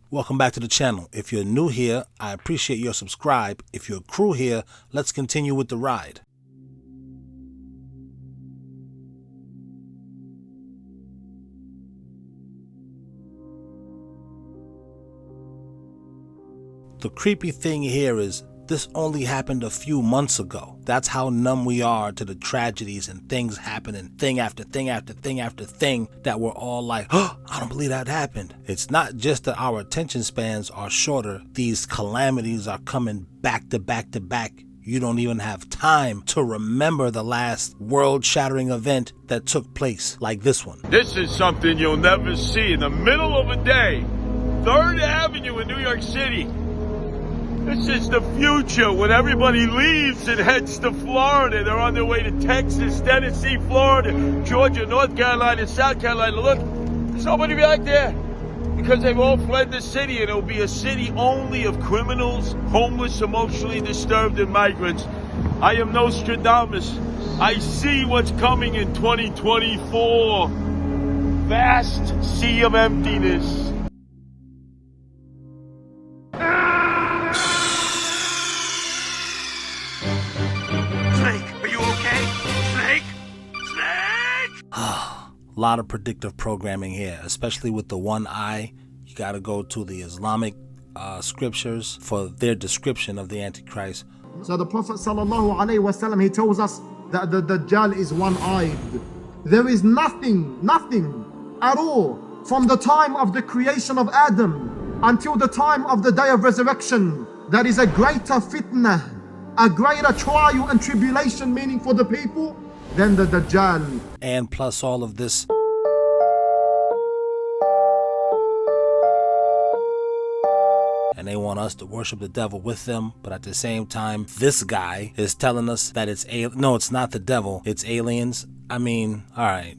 Welcome back to the channel. If you're new here, I appreciate your subscribe. If you're a crew here, let's continue with the ride. The creepy thing here is this only happened a few months ago. That's how numb we are to the tragedies and things happening, thing after thing after thing after thing, that we're all like, oh, I don't believe that happened. It's not just that our attention spans are shorter. These calamities are coming back to back to back. You don't even have time to remember the last world-shattering event that took place, like this one. This is something you'll never see in the middle of a day. 3rd Avenue in New York City. This is the future when everybody leaves and heads to Florida. They're on their way to Texas, Tennessee, Florida, Georgia, North Carolina, South Carolina. Look, there's nobody back there because they've all fled the city, and it'll be a city only of criminals, homeless, emotionally disturbed, and migrants. I am Nostradamus. I see what's coming in 2024. Vast sea of emptiness. A lot of predictive programming here, especially with the one eye. You got to go to the Islamic scriptures for their description of the Antichrist. So the Prophet ﷺ, he tells us that the Dajjal is one-eyed. There is nothing at all from the time of the creation of Adam until the time of the day of resurrection. That is a greater fitna, a greater trial and tribulation, meaning for the people, than the Dajjal. And plus all of this and they want us to worship the devil with them, but at the same time this guy is telling us that it's it's not the devil, it's aliens. I mean, all right,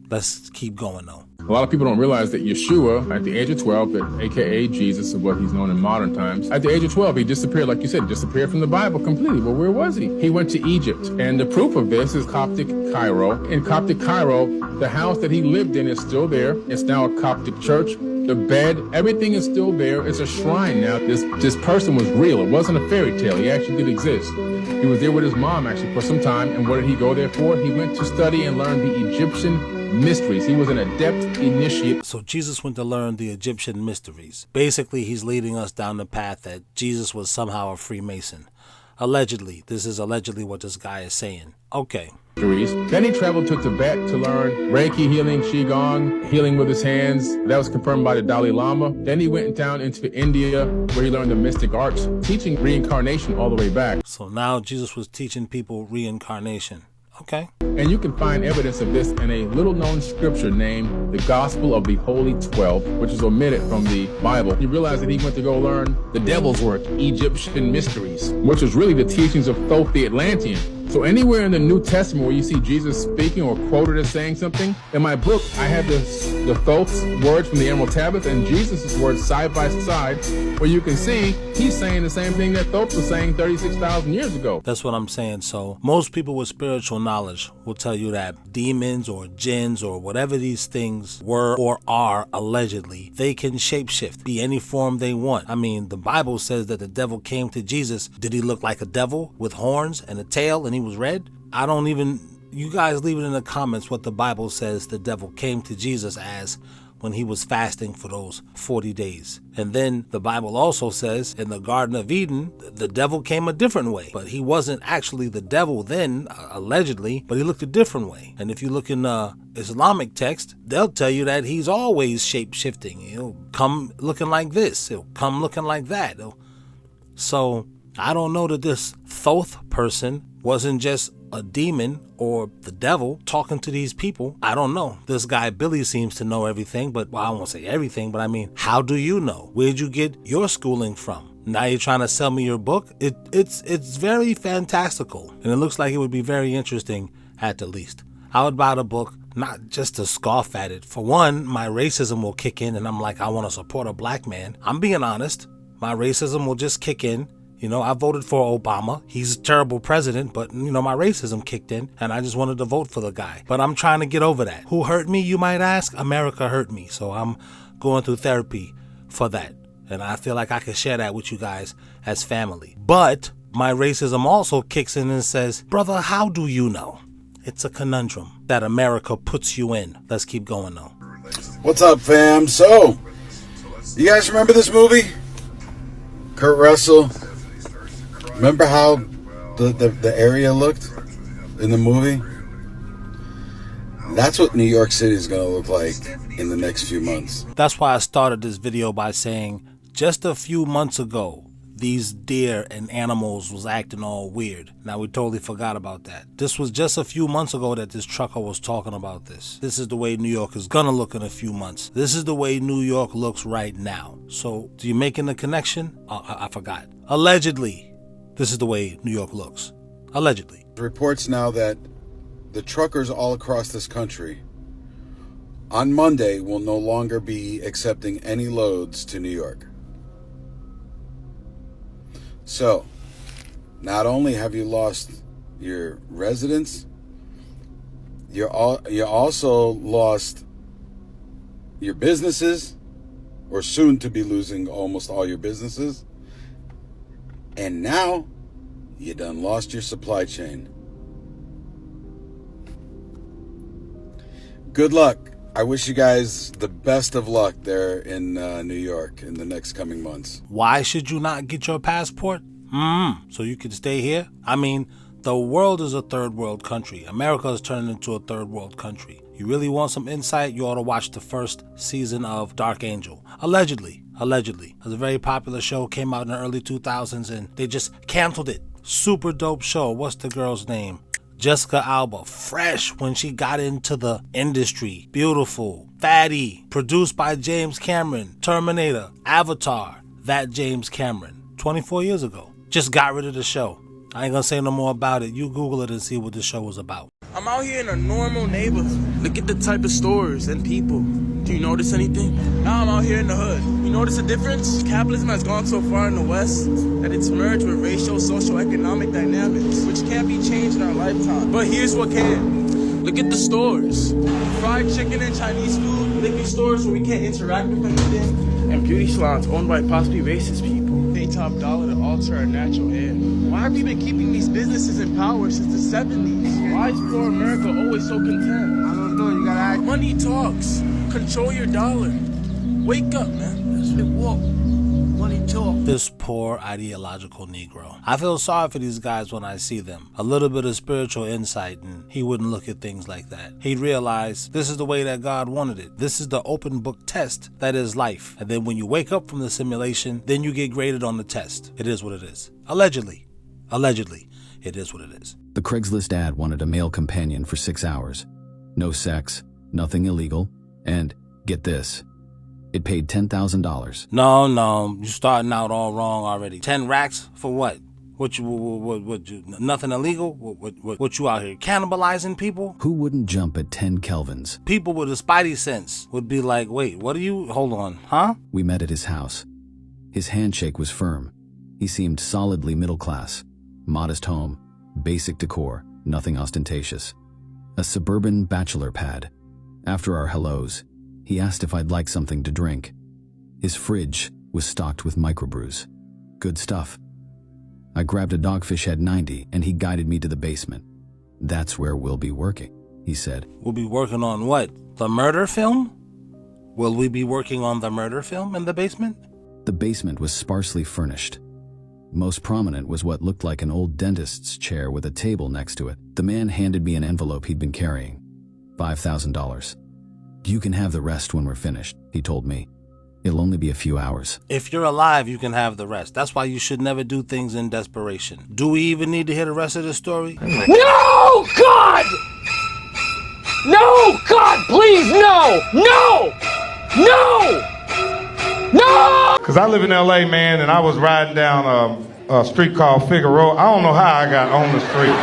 let's keep going though. A lot of people don't realize that Yeshua, at the age of 12, aka Jesus, of what he's known in modern times, at the age of 12, he disappeared, like you said, disappeared from the Bible completely. Well, where was he? He went to Egypt. And the proof of this is Coptic Cairo. In Coptic Cairo, the house that he lived in is still there. It's now a Coptic church. The bed, everything is still there. It's a shrine now. This person was real. It wasn't a fairy tale. He actually did exist. He was there with his mom, actually, for some time. And what did he go there for? He went to study and learn the Egyptian mysteries. He was an adept initiate. So Jesus went to learn the Egyptian mysteries. Basically, he's leading us down the path that Jesus was somehow a Freemason. Allegedly. This is allegedly what this guy is saying. Okay. Then he traveled to Tibet to learn Reiki healing, Qigong, healing with his hands. That was confirmed by the Dalai Lama. Then he went down into India where he learned the mystic arts, teaching reincarnation all the way back. So now Jesus was teaching people reincarnation. Okay. And you can find evidence of this in a little-known scripture named the Gospel of the Holy 12, which is omitted from the Bible. You realize that he went to go learn the devil's work, Egyptian mysteries, which was really the teachings of Thoth the Atlantean. So anywhere in the New Testament where you see Jesus speaking or quoted as saying something, in my book, I have the Thoth's words from the Emerald Tablets and Jesus' words side by side, where you can see he's saying the same thing that Thoth was saying 36,000 years ago. That's what I'm saying. So most people with spiritual knowledge will tell you that demons or jinns or whatever these things were or are allegedly, they can shapeshift, be any form they want. I mean, the Bible says that the devil came to Jesus. Did he look like a devil with horns and a tail and he was red? You guys leave it in the comments what the Bible says the devil came to Jesus as when he was fasting for those 40 days. And then the Bible also says in the Garden of Eden, the devil came a different way, but he wasn't actually the devil then, allegedly, but he looked a different way. And if you look in the Islamic text, they'll tell you that he's always shape-shifting. He'll come looking like this. He'll come looking like that. So I don't know that this Thoth person wasn't just a demon or the devil talking to these people. I don't know. This guy Billy seems to know everything, but well, I won't say everything, but I mean, how do you know? Where'd you get your schooling from? Now you're trying to sell me your book? It's very fantastical, and it looks like it would be very interesting at the least. I would buy the book not just to scoff at it. For one, my racism will kick in and I'm like, I want to support a black man. I'm being honest. My racism will just kick in. You know, I voted for Obama. He's a terrible president, but, you know, my racism kicked in and I just wanted to vote for the guy. But I'm trying to get over that. Who hurt me, you might ask? America hurt me. So I'm going through therapy for that. And I feel like I can share that with you guys as family. But my racism also kicks in and says, brother, how do you know? It's a conundrum that America puts you in. Let's keep going though. What's up, fam? So, you guys remember this movie? Kurt Russell. Remember how the area looked in the movie? That's what New York City is going to look like in the next few months. That's why I started this video by saying, just a few months ago, these deer and animals was acting all weird. Now we totally forgot about that. This was just a few months ago that this trucker was talking about this. This is the way New York is gonna look in a few months. This is the way New York looks right now. So, do you making the connection? I forgot. Allegedly, this is the way New York looks. Allegedly. Reports now that the truckers all across this country on Monday will no longer be accepting any loads to New York. So, not only have you lost your residence, you also lost your businesses, or soon to be losing almost all your businesses, and now you done lost your supply chain. Good luck. I wish you guys the best of luck there in New York in the next coming months. Why should you not get your passport? So you can stay here? I mean, the world is a third world country. America is turning into a third world country. You really want some insight? You ought to watch the first season of Dark Angel. Allegedly. It was a very popular show, came out in the early 2000s, and they just canceled it. Super dope show. What's the girl's name? Jessica Alba, fresh when she got into the industry. Beautiful, fatty, produced by James Cameron, Terminator, Avatar, that James Cameron, 24 years ago. Just got rid of the show. I ain't gonna say no more about it. You Google it and see what the show was about. I'm out here in a normal neighborhood. Look at the type of stores and people. Do you notice anything? Now I'm out here in the hood. You notice a difference? Capitalism has gone so far in the West that it's merged with racial, social, economic dynamics, which can't be changed in our lifetime. But here's what can. Look at the stores. Fried chicken and Chinese food, liquor stores where we can't interact with anything, and beauty salons owned by possibly racist people. Pay top dollar to alter our natural hair. Why have we been keeping these businesses in power since the 70s? Why is poor America always so content? I don't know, you gotta act. Money talks. Control your dollar. Wake up, man. Let's walk. Money talk. This poor ideological Negro. I feel sorry for these guys when I see them. A little bit of spiritual insight and he wouldn't look at things like that. He'd realize this is the way that God wanted it. This is the open book test that is life. And then when you wake up from the simulation, then you get graded on the test. It is what it is. Allegedly, it is what it is. The Craigslist ad wanted a male companion for 6 hours. No sex, nothing illegal, and, get this, it paid $10,000. No, you starting out all wrong already. 10 racks for what? What you nothing illegal? What you out here cannibalizing people? Who wouldn't jump at 10 kelvins? People with a spidey sense would be like, wait, what are you, hold on, huh? We met at his house. His handshake was firm. He seemed solidly middle class. Modest home, basic decor, nothing ostentatious. A suburban bachelor pad. After our hellos, he asked if I'd like something to drink. His fridge was stocked with microbrews. Good stuff. I grabbed a Dogfish Head 90 and he guided me to the basement. That's where we'll be working, he said. We'll be working on what? The murder film? Will we be working on the murder film in the basement? The basement was sparsely furnished. Most prominent was what looked like an old dentist's chair with a table next to it. The man handed me an envelope he'd been carrying. $5,000. You can have the rest when we're finished, he told me. It'll only be a few hours. If you're alive, you can have the rest. That's why you should never do things in desperation. Do we even need to hear the rest of the story? No, God! No, God, please, no! No! No! No! Because I live in L.A., man, and I was riding down a street called Figueroa. I don't know how I got on the street.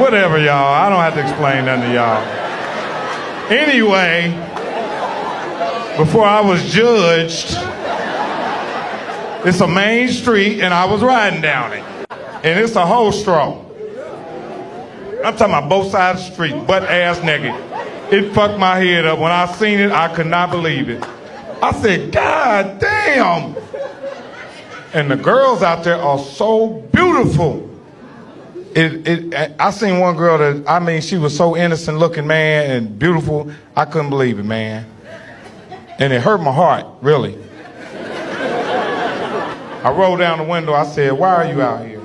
Whatever, y'all. I don't have to explain nothing to y'all. Anyway, before I was judged, it's a main street, and I was riding down it. And it's a whole straw. I'm talking about both sides of the street, butt ass naked. It fucked my head up. When I seen it, I could not believe it. I said, God damn. And the girls out there are so beautiful. I seen one girl that, I mean, she was so innocent looking, man, and beautiful. I couldn't believe it, man. And it hurt my heart, really. I rolled down the window. I said, why are you out here?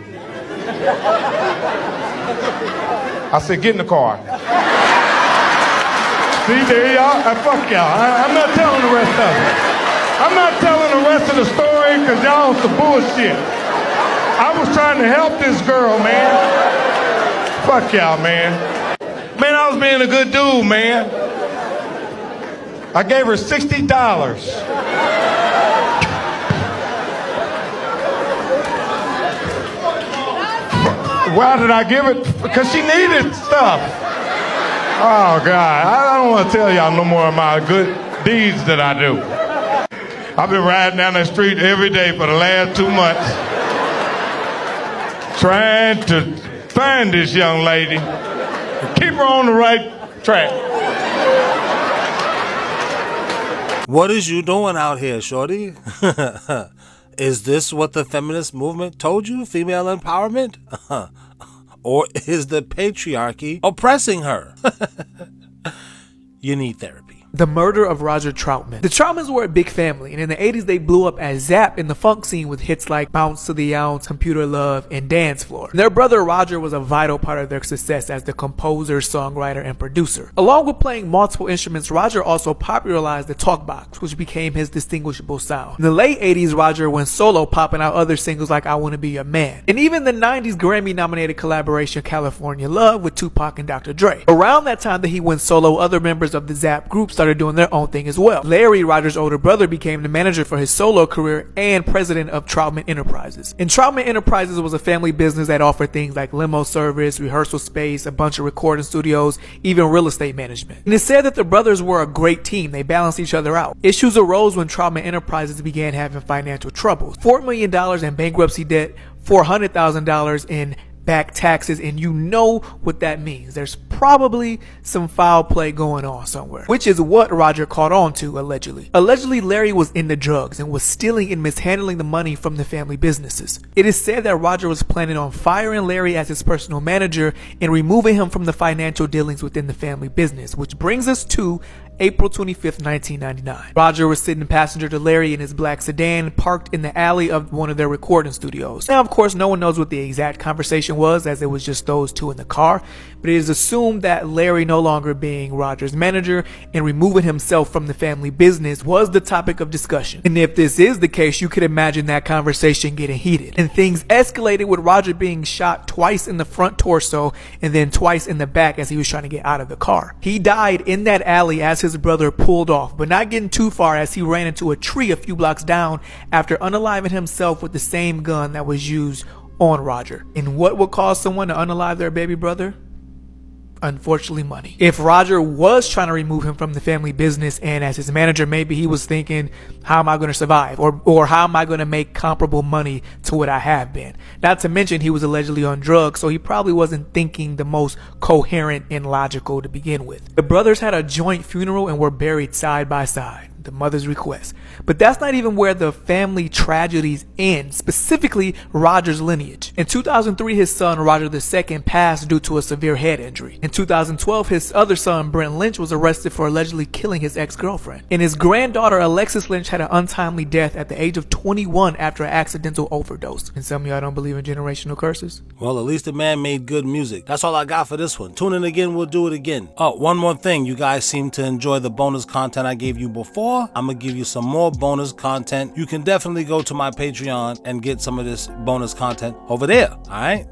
I said, get in the car. See, there y'all. Fuck y'all. I'm not telling the rest of it. I'm not telling the rest of the story because y'all some bullshit. I was trying to help this girl, man. Fuck y'all, man. Man, I was being a good dude, man. I gave her $60. Why did I give it? Because she needed stuff. Oh, God. I don't want to tell y'all no more of my good deeds that I do. I've been riding down the street every day for the last 2 months trying to find this young lady and keep her on the right track. What is you doing out here, shorty? Is this what the feminist movement told you, female empowerment? Or is the patriarchy oppressing her? You need therapy. The murder of Roger Troutman. The Troutmans were a big family, and in the 80s they blew up as Zapp in the funk scene with hits like Bounce to the Ounce, Computer Love, and Dance Floor. Their brother Roger was a vital part of their success as the composer, songwriter, and producer. Along with playing multiple instruments, Roger also popularized the talkbox, which became his distinguishable sound. In the late 80s, Roger went solo, popping out other singles like I Wanna Be Your Man. And even the 90s Grammy-nominated collaboration California Love with Tupac and Dr. Dre. Around that time that he went solo, other members of the Zapp group started doing their own thing as well. Larry, Roger's older brother, became the manager for his solo career and president of Troutman Enterprises. And Troutman Enterprises was a family business that offered things like limo service, rehearsal space, a bunch of recording studios, even real estate management. And it's said that the brothers were a great team. They balanced each other out. Issues arose when Troutman Enterprises began having financial troubles. $4 million in bankruptcy debt, $400,000 in back taxes, and you know what that means. There's probably some foul play going on somewhere, which is what Roger caught on to, allegedly. Allegedly, Larry was into drugs and was stealing and mishandling the money from the family businesses. It is said that Roger was planning on firing Larry as his personal manager and removing him from the financial dealings within the family business, which brings us to April 25th, 1999. Roger was sitting passenger to Larry in his black sedan parked in the alley of one of their recording studios. Now, of course, no one knows what the exact conversation was, as it was just those two in the car, but it is assumed that Larry no longer being Roger's manager and removing himself from the family business was the topic of discussion. And if this is the case, you could imagine that conversation getting heated. And things escalated with Roger being shot twice in the front torso and then twice in the back as he was trying to get out of the car. He died in that alley as his brother pulled off, but not getting too far as he ran into a tree a few blocks down after unaliving himself with the same gun that was used on Roger. And what would cause someone to unalive their baby brother? Unfortunately, money. If Roger was trying to remove him from the family business and as his manager, maybe he was thinking, how am I going to survive? Or how am I going to make comparable money to what I have been? Not to mention he was allegedly on drugs, so he probably wasn't thinking the most coherent and logical to begin with. The brothers had a joint funeral and were buried side by side, the mother's request. But that's not even where the family tragedies end, specifically Roger's lineage. In 2003, his son Roger II passed due to a severe head injury. In 2012, his other son Brent Lynch was arrested for allegedly killing his ex-girlfriend. And his granddaughter Alexis Lynch had an untimely death at the age of 21 after an accidental overdose. And some of y'all don't believe in generational curses? Well, at least the man made good music. That's all I got for this one. Tune in again, we'll do it again. Oh, one more thing. You guys seem to enjoy the bonus content I gave you before. I'm gonna give you some more bonus content. You can definitely go to my Patreon and get some of this bonus content over there. All right.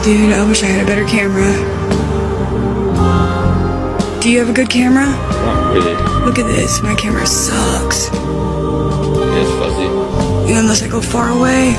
Dude, I wish I had a better camera. Do you have a good camera? Not really. Look at this. My camera sucks. It's fuzzy. Yeah, unless I go far away.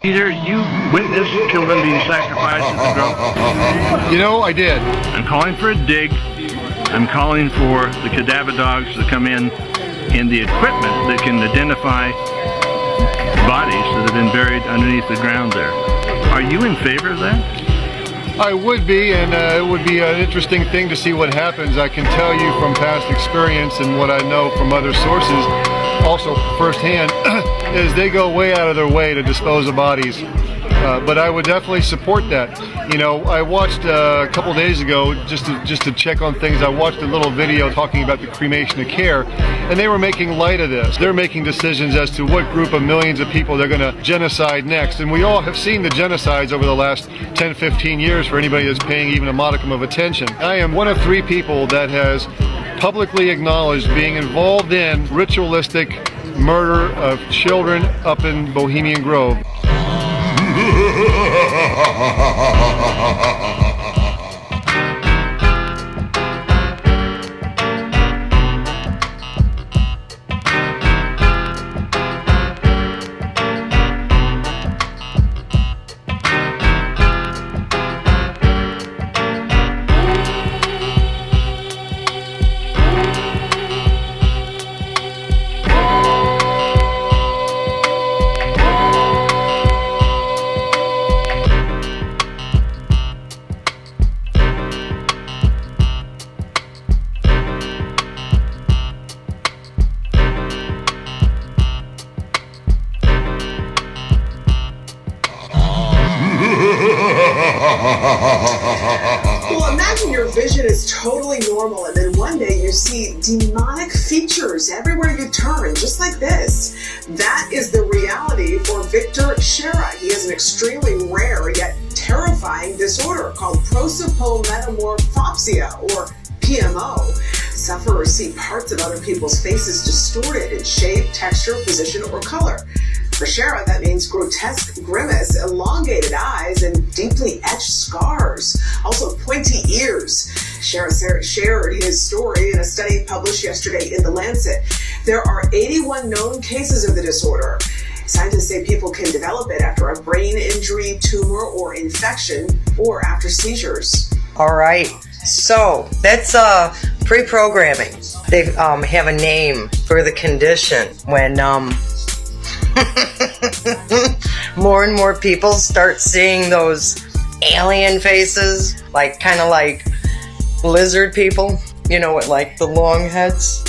Peter, you witnessed children being sacrificed as a girl? You know, I did. I'm calling for a dig. I'm calling for the cadaver dogs to come in and the equipment that can identify bodies that have been buried underneath the ground there. Are you in favor of that? I would be, and it would be an interesting thing to see what happens. I can tell you from past experience and what I know from other sources, also firsthand, is they go way out of their way to dispose of bodies. But I would definitely support that. You know, I watched a couple days ago, just to check on things, I watched a little video talking about the cremation of care, and they were making light of this. They're making decisions as to what group of millions of people they're going to genocide next. And we all have seen the genocides over the last 10, 15 years for anybody that's paying even a modicum of attention. I am one of 3 people that has publicly acknowledged being involved in ritualistic murder of children up in Bohemian Grove. Well, imagine your vision is totally normal, and then one day you see demonic features everywhere you turn, just like this. That is the reality for Victor Shera. He has an extremely rare yet terrifying disorder called prosopagnosia, or PMO. Sufferers see parts of other people's faces distorted in shape, texture, position, or color. For Shera, that means grotesque grimace, elongated eyes, and deeply etched scars. Also pointy ears. Shera shared his story in a study published yesterday in The Lancet. There are 81 known cases of the disorder. Scientists say people can develop it after a brain injury, tumor, or infection, or after seizures. All right. So that's pre-programming. They have a name for the condition when more and more people start seeing those alien faces, like kind of like lizard people, you know, with like the long heads.